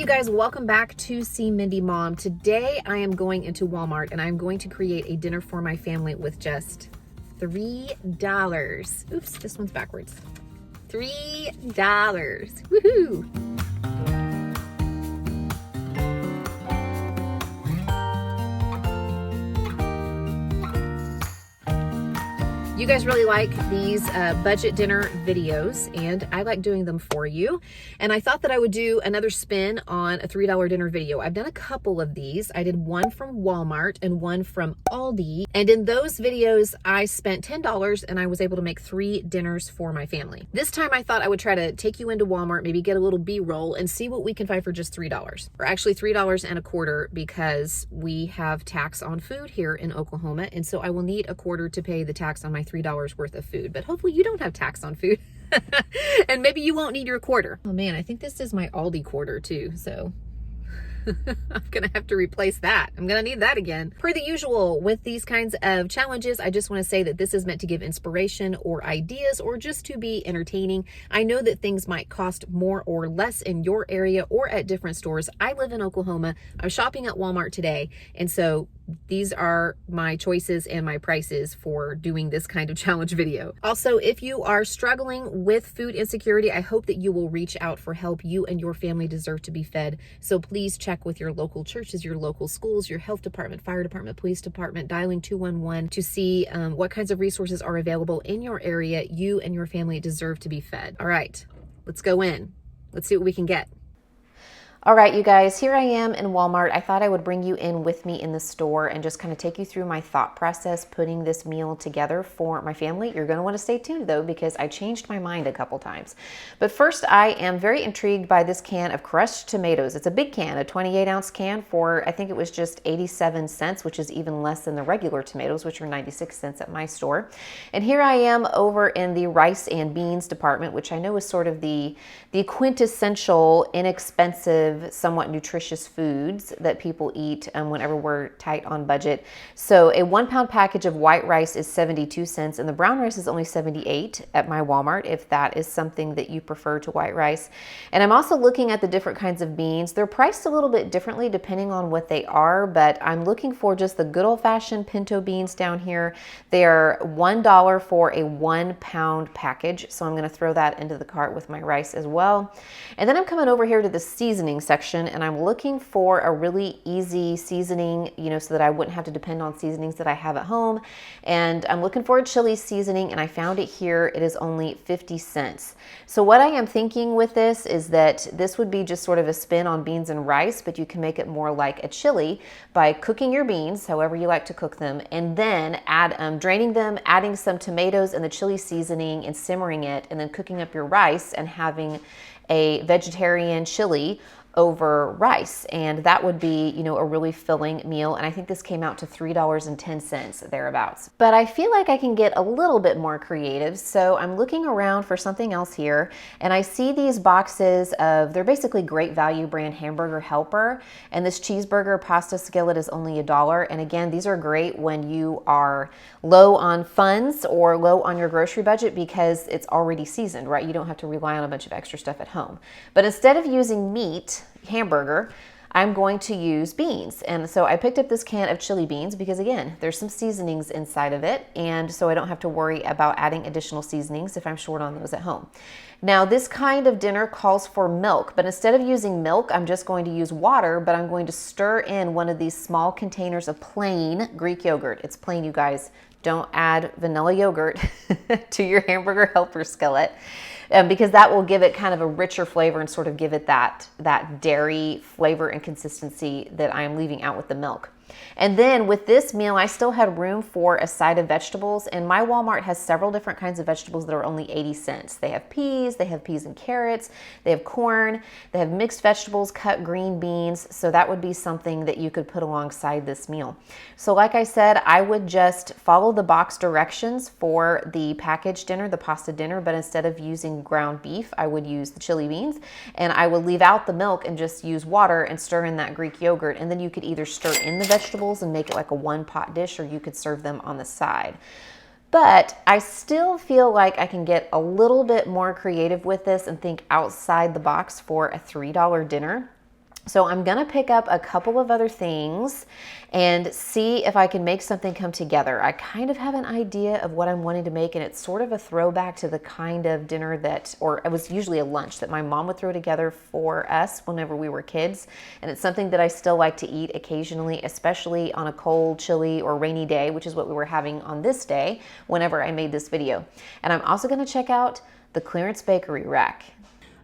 you guys, welcome back to See Mindy Mom. Today I am going into Walmart and I'm going to create a dinner for my family with just $3. Oops, this one's backwards. $3. Woohoo! You guys really like these budget dinner videos, and I like doing them for you. And I thought that I would do another spin on a $3 dinner video. I've done a couple of these. I did one from Walmart and one from Aldi. And in those videos, I spent $10 and I was able to make 3 dinners for my family. This time I thought I would try to take you into Walmart, maybe get a little B-roll and see what we can find for just $3. Or actually $3.25 because we have tax on food here in Oklahoma. And so I will need a quarter to pay the tax on my $3 worth of food, but hopefully you don't have tax on food and maybe you won't need your quarter. Oh man, I think this is my Aldi quarter too, so I'm gonna have to replace that. I'm gonna need that again. Per the usual with these kinds of challenges, I just want to say that this is meant to give inspiration or ideas or just to be entertaining. I know that things might cost more or less in your area or at different stores. I live in Oklahoma. I'm shopping at Walmart today, and so these are my choices and my prices for doing this kind of challenge video. Also, if you are struggling with food insecurity, I hope that you will reach out for help. You and your family deserve to be fed. So please check with your local churches, your local schools, your health department, fire department, police department, dialing 211 to see what kinds of resources are available in your area. You and your family deserve to be fed. All right, let's go in. Let's see what we can get. All right, you guys, here I am in Walmart. I thought I would bring you in with me in the store and just kind of take you through my thought process putting this meal together for my family. You're going to want to stay tuned though, because I changed my mind a couple times. But first, I am very intrigued by this can of crushed tomatoes. It's a big can, a 28-ounce can for, I think it was just 87 cents, which is even less than the regular tomatoes, which are 96 cents at my store. And here I am over in the rice and beans department, which I know is sort of the quintessential, inexpensive, somewhat nutritious foods that people eat whenever we're tight on budget. So a 1-pound package of white rice is 72 cents and the brown rice is only 78 at my Walmart, if that is something that you prefer to white rice. And I'm also looking at the different kinds of beans. They're priced a little bit differently depending on what they are, but I'm looking for just the good old-fashioned pinto beans down here. They are $1 for a 1-pound package, so I'm going to throw that into the cart with my rice as well. And then I'm coming over here to the seasoning section and I'm looking for a really easy seasoning, so that I wouldn't have to depend on seasonings that I have at home. And I'm looking for a chili seasoning and I found it here. It is only 50 cents. So what I am thinking with this is that this would be just sort of a spin on beans and rice, but you can make it more like a chili by cooking your beans, however you like to cook them, and then draining them, adding some tomatoes and the chili seasoning and simmering it, and then cooking up your rice and having a vegetarian chili over rice, and that would be, a really filling meal. And I think this came out to $3.10 thereabouts. But I feel like I can get a little bit more creative, so I'm looking around for something else here, and I see these boxes of, they're basically Great Value brand hamburger helper, and this cheeseburger pasta skillet is only $1. And again, these are great when you are low on funds or low on your grocery budget because it's already seasoned, right? You don't have to rely on a bunch of extra stuff at home. But instead of using meat, hamburger, I'm going to use beans. And so I picked up this can of chili beans because again, there's some seasonings inside of it. And so I don't have to worry about adding additional seasonings if I'm short on those at home. Now this kind of dinner calls for milk, but instead of using milk, I'm just going to use water, but I'm going to stir in one of these small containers of plain Greek yogurt. It's plain, you guys. Don't add vanilla yogurt to your hamburger helper skillet. Because that will give it kind of a richer flavor and sort of give it that dairy flavor and consistency that I'm leaving out with the milk. And then with this meal, I still had room for a side of vegetables, and my Walmart has several different kinds of vegetables that are only 80 cents. They have peas and carrots, they have corn, they have mixed vegetables, cut green beans, so that would be something that you could put alongside this meal. So like I said, I would just follow the box directions for the packaged dinner, the pasta dinner, but instead of using ground beef, I would use the chili beans, and I would leave out the milk and just use water and stir in that Greek yogurt, and then you could either stir in the vegetables and make it like a one-pot dish, or you could serve them on the side. But I still feel like I can get a little bit more creative with this and think outside the box for a $3 dinner. So I'm gonna pick up a couple of other things and see if I can make something come together. I kind of have an idea of what I'm wanting to make, and it's sort of a throwback to the kind of dinner that, or it was usually a lunch that my mom would throw together for us whenever we were kids. And it's something that I still like to eat occasionally, especially on a cold, chilly, or rainy day, which is what we were having on this day whenever I made this video. And I'm also gonna check out the clearance bakery rack.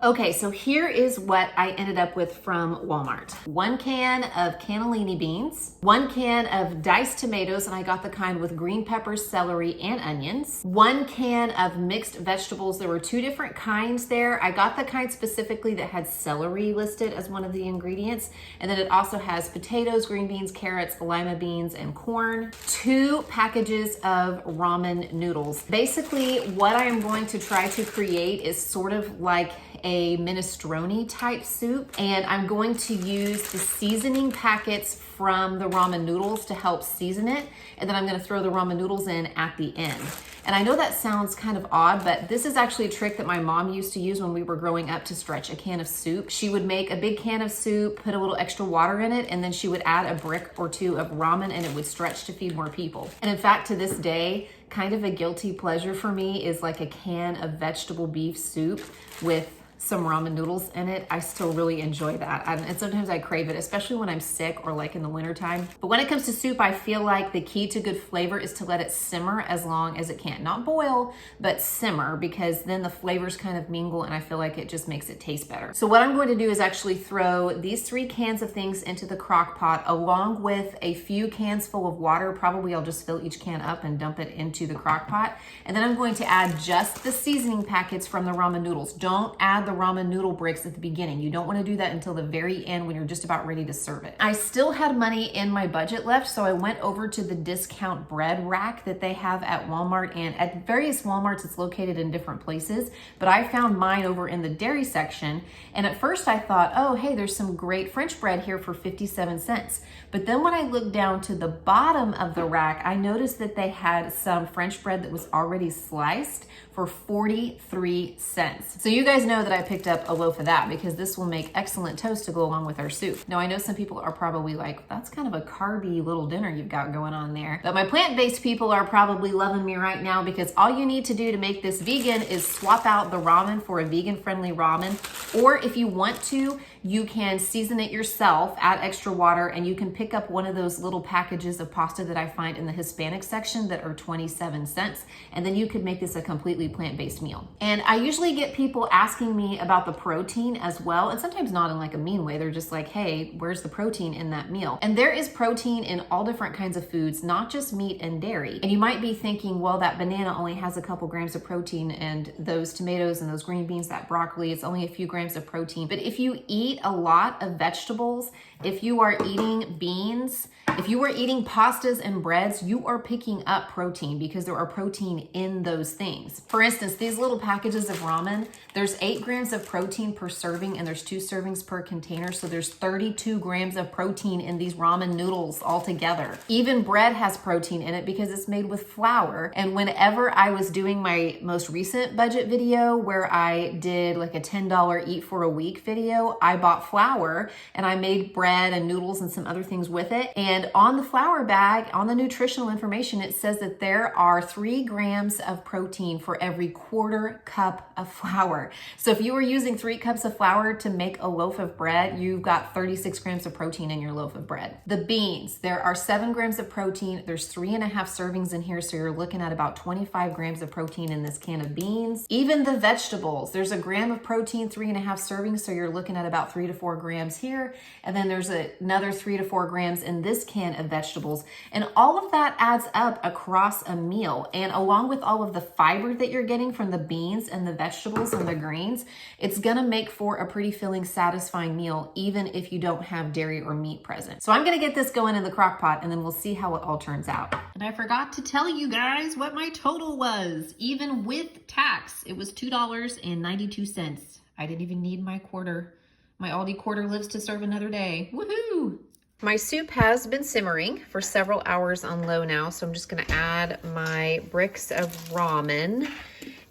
Okay, so here is what I ended up with from Walmart. 1 can of cannellini beans, 1 can of diced tomatoes, and I got the kind with green peppers, celery, and onions, 1 can of mixed vegetables. There were 2 different kinds there. I got the kind specifically that had celery listed as one of the ingredients, and then it also has potatoes, green beans, carrots, lima beans, and corn. 2 packages of ramen noodles. Basically, what I am going to try to create is sort of like a minestrone type soup, and I'm going to use the seasoning packets from the ramen noodles to help season it, and then I'm going to throw the ramen noodles in at the end. And I know that sounds kind of odd, but this is actually a trick that my mom used to use when we were growing up to stretch a can of soup. She would make a big can of soup, put a little extra water in it, and then she would add a brick or 2 of ramen, and it would stretch to feed more people. And in fact, to this day, kind of a guilty pleasure for me is like a can of vegetable beef soup with some ramen noodles in it. I still really enjoy that. And sometimes I crave it, especially when I'm sick or like in the wintertime. But when it comes to soup, I feel like the key to good flavor is to let it simmer as long as it can. Not boil, but simmer, because then the flavors kind of mingle, and I feel like it just makes it taste better. So what I'm going to do is actually throw these 3 cans of things into the crock pot, along with a few cans full of water. Probably I'll just fill each can up and dump it into the crock pot. And then I'm going to add just the seasoning packets from the ramen noodles. Don't add the ramen noodle bricks at the beginning. You don't want to do that until the very end when you're just about ready to serve it. I still had money in my budget left, so I went over to the discount bread rack that they have at Walmart, and at various Walmarts it's located in different places, but I found mine over in the dairy section. And at first I thought, oh hey, there's some great French bread here for 57 cents. But then when I looked down to the bottom of the rack, I noticed that they had some French bread that was already sliced for 43 cents. So you guys know that I picked up a loaf of that because this will make excellent toast to go along with our soup. Now I know some people are probably like, that's kind of a carby little dinner you've got going on there. But my plant-based people are probably loving me right now, because all you need to do to make this vegan is swap out the ramen for a vegan-friendly ramen. Or if you want to, you can season it yourself, add extra water, and you can pick up one of those little packages of pasta that I find in the Hispanic section that are 27 cents. And then you could make this a completely plant-based meal. And I usually get people asking me about the protein as well, and sometimes not in like a mean way. They're just like, hey, where's the protein in that meal? And there is protein in all different kinds of foods, not just meat and dairy. And you might be thinking, well, that banana only has a couple grams of protein, and those tomatoes and those green beans, that broccoli, it's only a few grams of protein. But if you eat a lot of vegetables, if you are eating beans, if you are eating pastas and breads, you are picking up protein, because there are protein in those things. For instance, these little packages of ramen, there's 8 grams of protein per serving, and there's 2 servings per container. So there's 32 grams of protein in these ramen noodles altogether. Even bread has protein in it because it's made with flour. And whenever I was doing my most recent budget video where I did like a $10 eat for a week video, I bought flour and I made bread and noodles and some other things with it. And on the flour bag, on the nutritional information, it says that there are 3 grams of protein for every 1/4 cup of flour. So if you were using 3 cups of flour to make a loaf of bread, you've got 36 grams of protein in your loaf of bread. The beans, there are 7 grams of protein. There's 3.5 servings in here. So you're looking at about 25 grams of protein in this can of beans. Even the vegetables, there's 1 gram of protein, 3.5 servings. So you're looking at about 3 to 4 grams here. And then there's another 3 to 4 grams in this can of vegetables. And all of that adds up across a meal. And along with all of the fiber that you're getting from the beans and the vegetables and the greens, it's gonna make for a pretty filling, satisfying meal, even if you don't have dairy or meat present. So I'm gonna get this going in the crock pot, and then we'll see how it all turns out. And I forgot to tell you guys what my total was. Even with tax, it was $2.92. I didn't even need my quarter. My Aldi quarter lives to serve another day. Woohoo! My soup has been simmering for several hours on low now, so I'm just gonna add my bricks of ramen.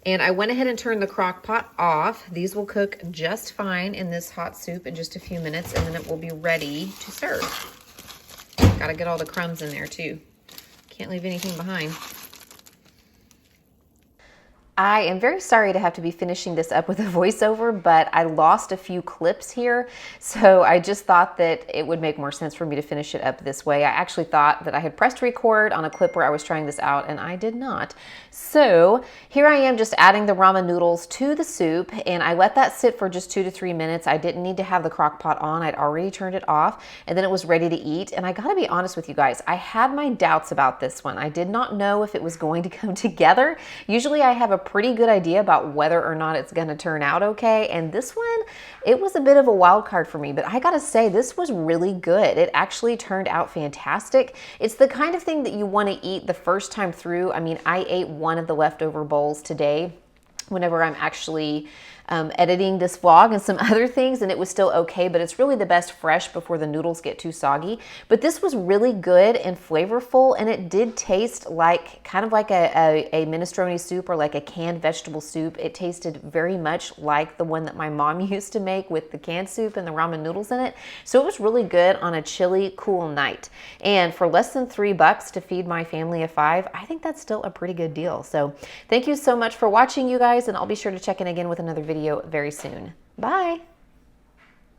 And I went ahead and turned the crock pot off. These will cook just fine in this hot soup in just a few minutes, and then it will be ready to serve. Gotta get all the crumbs in there too. Can't leave anything behind. I am very sorry to have to be finishing this up with a voiceover, but I lost a few clips here, so I just thought that it would make more sense for me to finish it up this way. I actually thought that I had pressed record on a clip where I was trying this out, and I did not. So here I am just adding the ramen noodles to the soup, and I let that sit for just 2 to 3 minutes. I didn't need to have the crock pot on. I'd already turned it off, and then it was ready to eat. And I gotta be honest with you guys, I had my doubts about this one. I did not know if it was going to come together. Usually I have a pretty good idea about whether or not it's going to turn out okay, and this one, it was a bit of a wild card for me, but I gotta say this was really good. It actually turned out fantastic. It's the kind of thing that you want to eat the first time through. I mean, I ate one of the leftover bowls today whenever I'm actually editing this vlog and some other things, and it was still okay, but it's really the best fresh before the noodles get too soggy. But this was really good and flavorful, and it did taste like kind of like a minestrone soup or like a canned vegetable soup. It tasted very much like the one that my mom used to make with the canned soup and the ramen noodles in it. So it was really good on a chilly, cool night. And for less than $3 to feed my family of 5, I think that's still a pretty good deal. So thank you so much for watching, you guys, and I'll be sure to check in again with another video very soon. Bye.